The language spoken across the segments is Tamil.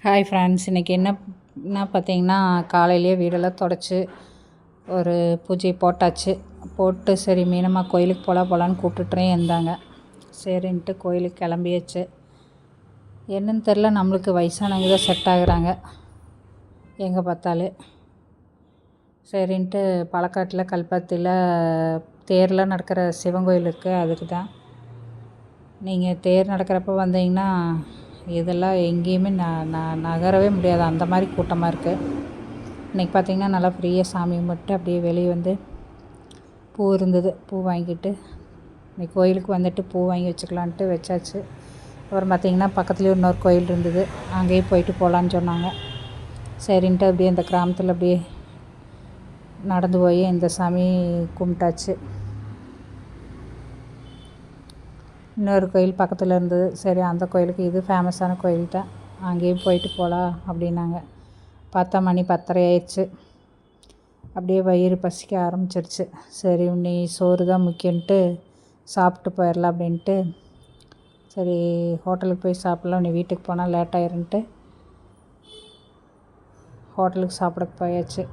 ஹாய் ஃப்ரெண்ட்ஸ், இன்றைக்கி என்ன பார்த்தீங்கன்னா, காலையிலேயே வீடெல்லாம் தொடச்சி ஒரு பூஜை போட்டு சரி மீனம்மா கோயிலுக்கு போகலான்னு கூப்பிட்டுட்டே இருந்தாங்க. சரின்ட்டு கோயிலுக்கு கிளம்பியாச்சு. என்னன்னு தெரில, நம்மளுக்கு வயசானவங்க தான் செட் ஆகுறாங்க எங்கே பார்த்தாலும். சரின்ட்டு பாலக்காட்டில் கல்பாத்தியில் தேர்லாம் நடக்கிற சிவன் கோயில் இருக்குது, அதுக்கு தான். நீங்கள் தேர் நடக்கிறப்ப வந்தீங்கன்னா இதெல்லாம் எங்கேயுமே நகரவே முடியாது, அந்த மாதிரி கூட்டமாக இருக்குது. இன்றைக்கி பார்த்திங்கன்னா நல்லா ஃப்ரீயாக சாமி கும்பிட்டு அப்படியே வெளியே வந்து பூ இருந்தது, பூ வாங்கிட்டு இன்றைக்கி கோயிலுக்கு வந்துட்டு பூ வாங்கி வச்சுக்கலான்ட்டு வச்சாச்சு. அப்புறம் பார்த்திங்கன்னா பக்கத்துலேயே இன்னொரு கோயில் இருந்தது, அங்கேயும் போயிட்டு போகலான்னு சொன்னாங்க. சரின்ட்டு அப்படியே இந்த கிராமத்தில் அப்படியே நடந்து போய் இந்த சாமி கும்பிட்டாச்சு. இன்னொரு கோயில் பக்கத்தில் இருந்தது, சரி அந்த கோயிலுக்கு, இது ஃபேமஸான கோயில் தான், அங்கேயும் போயிட்டு போகலாம் அப்படின்னாங்க. பார்த்தா மணி 10:30 ஆயிடுச்சு. அப்படியே வயிறு பசிக்க ஆரம்பிச்சிருச்சு. சரி நீ சோறு தான் முக்கியன்ட்டு சாப்பிட்டு போயிடலாம் அப்படின்ட்டு, சரி ஹோட்டலுக்கு போய் சாப்பிட்லாம், நீ வீட்டுக்கு போனால் லேட் ஆயிருன்ட்டு ஹோட்டலுக்கு சாப்பிட போயாச்சு.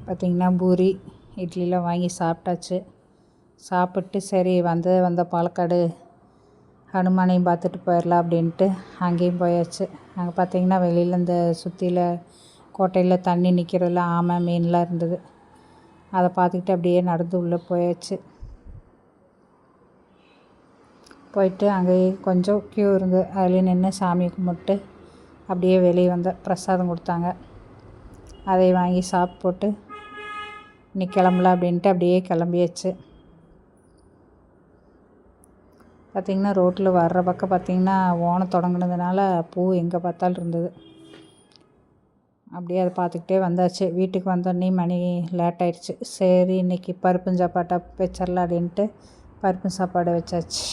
பார்த்திங்கன்னா பூரி இட்லிலாம் வாங்கி சாப்பிட்டாச்சு. சாப்பிட்டு சரி வந்த பாலக்காடு ஹனுமானையும் பார்த்துட்டு போயிடலாம் அப்படின்ட்டு அங்கேயும் போயாச்சு. அங்கே பார்த்திங்கன்னா வெளியில் இந்த சுற்றியில் கோட்டையில் தண்ணி நிற்கிறதுல ஆமை மீன்லாம் இருந்தது, அதை பார்த்துக்கிட்டு அப்படியே நடந்து உள்ளே போயாச்சு. போயிட்டு அங்கேயே கொஞ்சம் க்யூ இருந்தது, அதுலேயே நின்று சாமி கும்பிட்டு அப்படியே வெளியே வந்தேன். பிரசாதம் கொடுத்தாங்க, அதை வாங்கி சாப்பிட்டு இன்னைக்கு கிளம்பலாம் அப்படின்ட்டு அப்படியே கிளம்பியாச்சு. பார்த்திங்கன்னா ரோட்டில் வர்ற பக்கம் பார்த்திங்கன்னா ஓணம் தொடங்கினதுனால பூ எங்கே பார்த்தாலும் இருந்தது. அப்படியே அதை பார்த்துக்கிட்டே வந்தாச்சு. வீட்டுக்கு வந்தோடனே மணி லேட் ஆயிடுச்சு. சரி இன்றைக்கி பருப்பு சாப்பாட்டை வச்சிடலாம் அப்படின்ட்டு பருப்பு சாப்பாடு வச்சாச்சு.